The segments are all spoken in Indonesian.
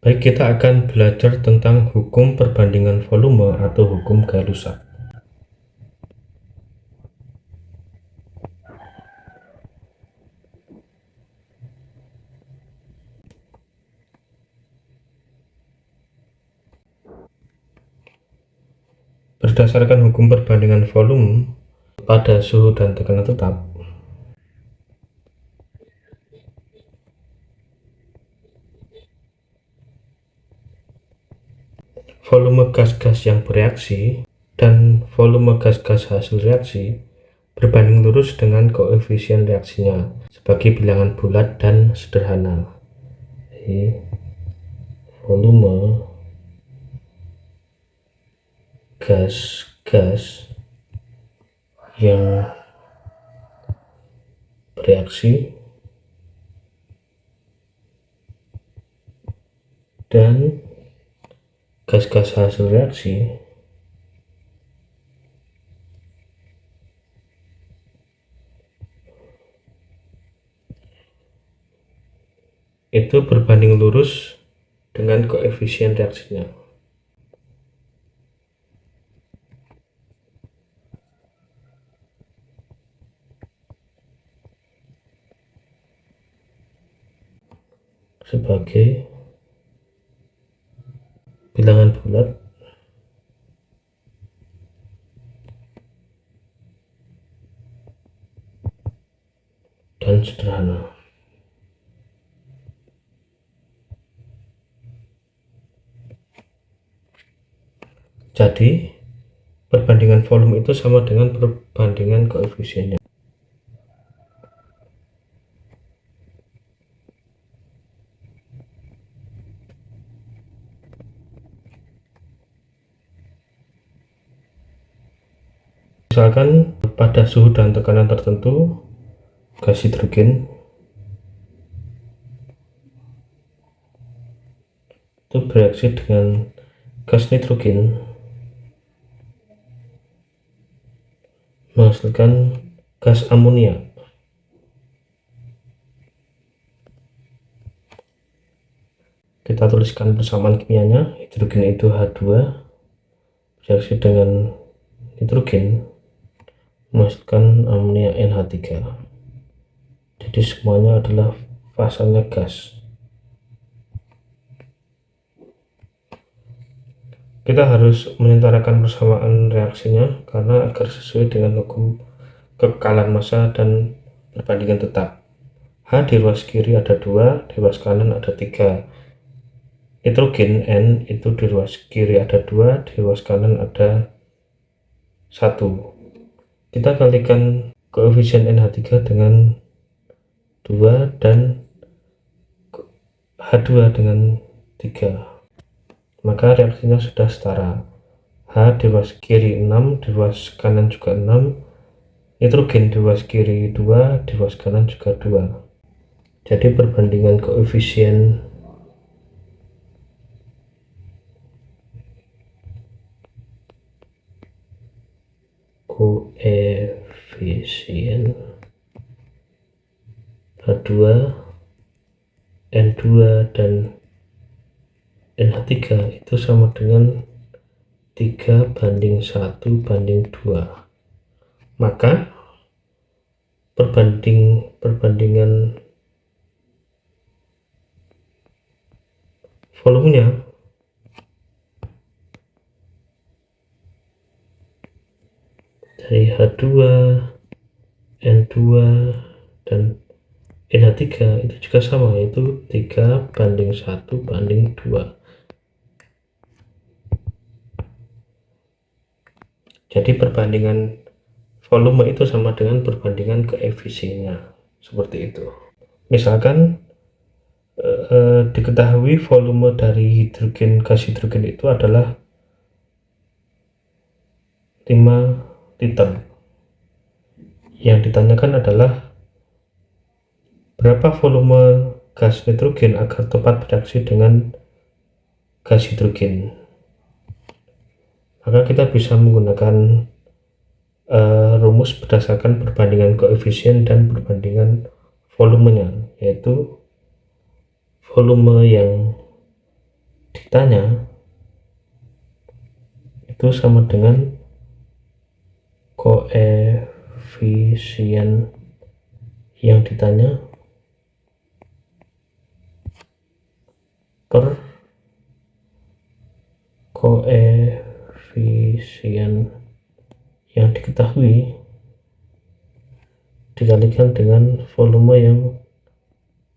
Baik, kita akan belajar tentang hukum perbandingan volume atau hukum Gay-Lussac. Berdasarkan hukum perbandingan volume pada suhu dan tekanan tetap, volume gas-gas yang bereaksi dan volume gas-gas hasil reaksi berbanding lurus dengan koefisien reaksinya sebagai bilangan bulat dan sederhana. Jadi, volume gas-gas yang bereaksi dan gas-gas hasil reaksi itu berbanding lurus dengan koefisien reaksinya. Sebagai bilangan bulat dan sederhana. Jadi, perbandingan volume itu sama dengan perbandingan koefisiennya. Misalkan pada suhu dan tekanan tertentu, gas hidrogen itu bereaksi dengan gas nitrogen menghasilkan gas amonia. Kita tuliskan persamaan kimianya. Hidrogen itu H2 bereaksi dengan nitrogen menghasilkan amonia NH3. Jadi semuanya adalah fasalnya gas. Kita harus menyetarakan persamaan reaksinya karena agar sesuai dengan hukum kekekalan massa dan perbandingan tetap. H di ruas kiri ada 2, di ruas kanan ada 3. Nitrogen N itu di ruas kiri ada 2, di ruas kanan ada 1. Kita kalikan koefisien NH3 dengan 2 dan H2 dengan 3. Maka reaksinya sudah setara. H di ruas kiri 6, di ruas kanan juga 6. Nitrogen di ruas kiri 2, di ruas kanan juga 2. Jadi perbandingan koefisien H2, N2 dan NH3 itu sama dengan 3:1:2. Maka perbandingan volumenya dari H2, N2 dan NH3 itu juga sama, yaitu 3:1:2. Jadi perbandingan volume itu sama dengan perbandingan koefisiennya, seperti itu. Misalkan diketahui volume dari gas hidrogen itu adalah 5 liter. Yang ditanyakan adalah berapa volume gas nitrogen agar tepat bereaksi dengan gas hidrogen. Maka kita bisa menggunakan rumus berdasarkan perbandingan koefisien dan perbandingan volumenya, yaitu volume yang ditanya itu sama dengan koefisien yang ditanya per koefisien yang diketahui dikalikan dengan volume yang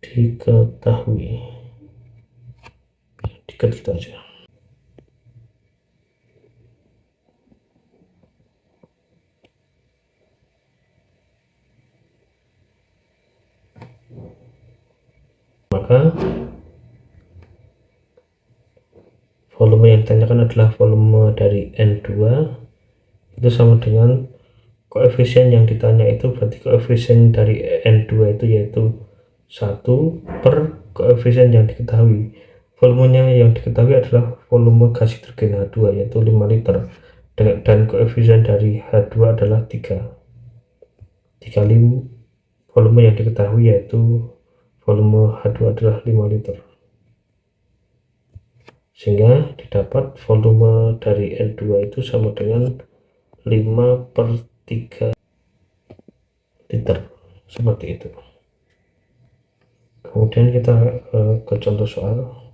diketahui. Dikit aja. Maka volume yang ditanyakan adalah volume dari N2, itu sama dengan koefisien yang ditanya itu berarti koefisien dari N2 itu yaitu 1 per koefisien yang diketahui. Volumenya yang diketahui adalah volume gas hidrogen H2 yaitu 5 liter, dan koefisien dari H2 adalah 3 dikali volume yang diketahui yaitu volume H2 adalah 5 liter, sehingga didapat volume dari N2 itu sama dengan 5/3 liter, seperti itu. Kemudian kita ke contoh soal.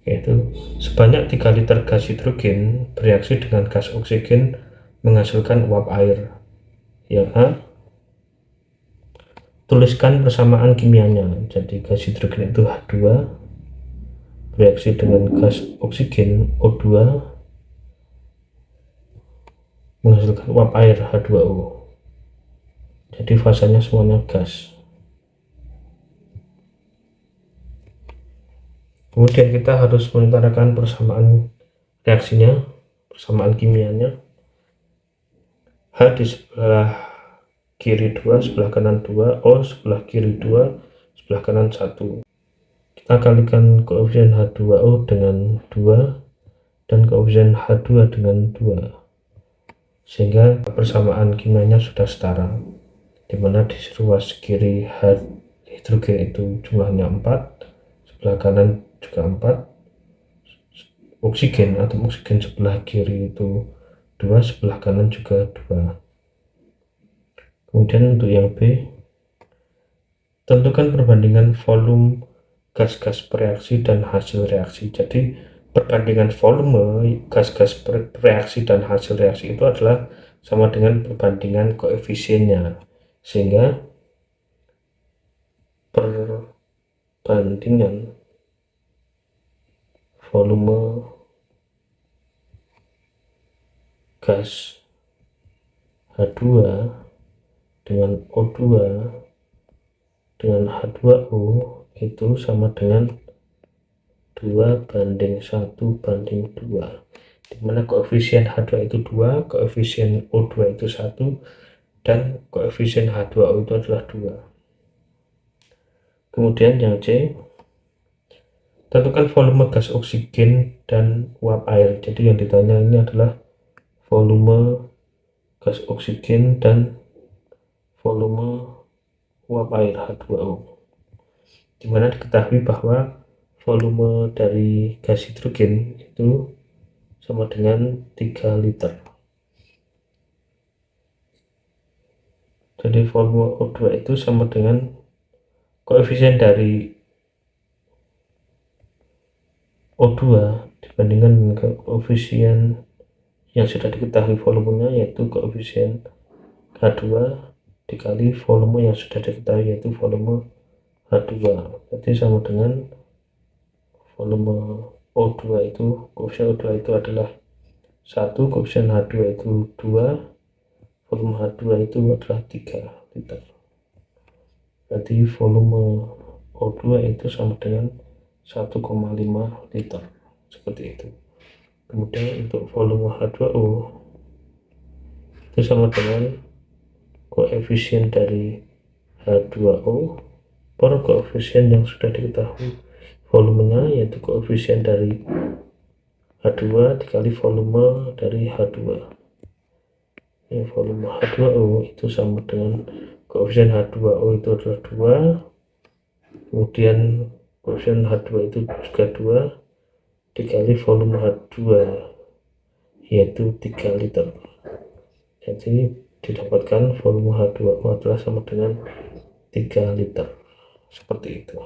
Yaitu sebanyak 3 liter gas hidrogen bereaksi dengan gas oksigen menghasilkan uap air. Yang A, tuliskan persamaan kimianya. Jadi gas hidrogen itu H2 bereaksi dengan gas oksigen O2 menghasilkan uap air H2O. Jadi fasanya semuanya gas. Kemudian kita harus mengutarakan persamaan reaksinya, persamaan kimianya. H di sebelah kiri 2, sebelah kanan 2, O sebelah kiri 2, sebelah kanan 1. Kita kalikan koefisien H2O dengan 2 dan koefisien H2 dengan 2, sehingga persamaan kimianya sudah setara, dimana di ruas kiri H hidrogen itu jumlahnya 4, sebelah kanan juga 4, oksigen atau oksigen sebelah kiri itu 2, sebelah kanan juga 2. Kemudian untuk yang B, tentukan perbandingan volume gas-gas bereaksi dan hasil reaksi. Jadi perbandingan volume gas-gas bereaksi dan hasil reaksi itu adalah sama dengan perbandingan koefisiennya, sehingga perbandingan volume gas H2 dengan O2 dengan H2O itu sama dengan 2:1:2, dimana koefisien H2 itu 2, koefisien O2 itu 1, dan koefisien H2O itu adalah 2. Kemudian yang C, tentukan volume gas oksigen dan uap air. Jadi yang ditanya ini adalah volume gas oksigen dan volume uap air H2O, dimana diketahui bahwa volume dari gas hidrogen itu sama dengan 3 liter. Jadi volume O2 itu sama dengan koefisien dari O2 dibandingkan dengan koefisien yang sudah diketahui volumenya, yaitu koefisien H2 dikali volume yang sudah diketahui yaitu volume H2. Jadi sama dengan volume O2 itu, koefisien O2 itu adalah 1, koefisien H2 itu 2, volume H2 itu adalah 3 liter. Jadi volume O2 itu sama dengan 1,5 liter, seperti itu. Kemudian untuk volume H2O itu sama dengan koefisien dari H2O per koefisien yang sudah diketahui volumenya, yaitu koefisien dari H2 dikali volume dari H2. Volume H2O itu sama dengan koefisien H2O itu adalah kemudian koefisien H2 itu juga 2 dikali volume H2 yaitu 3 liter. Jadi didapatkan volume H2O adalah sama dengan 3 liter, seperti itu.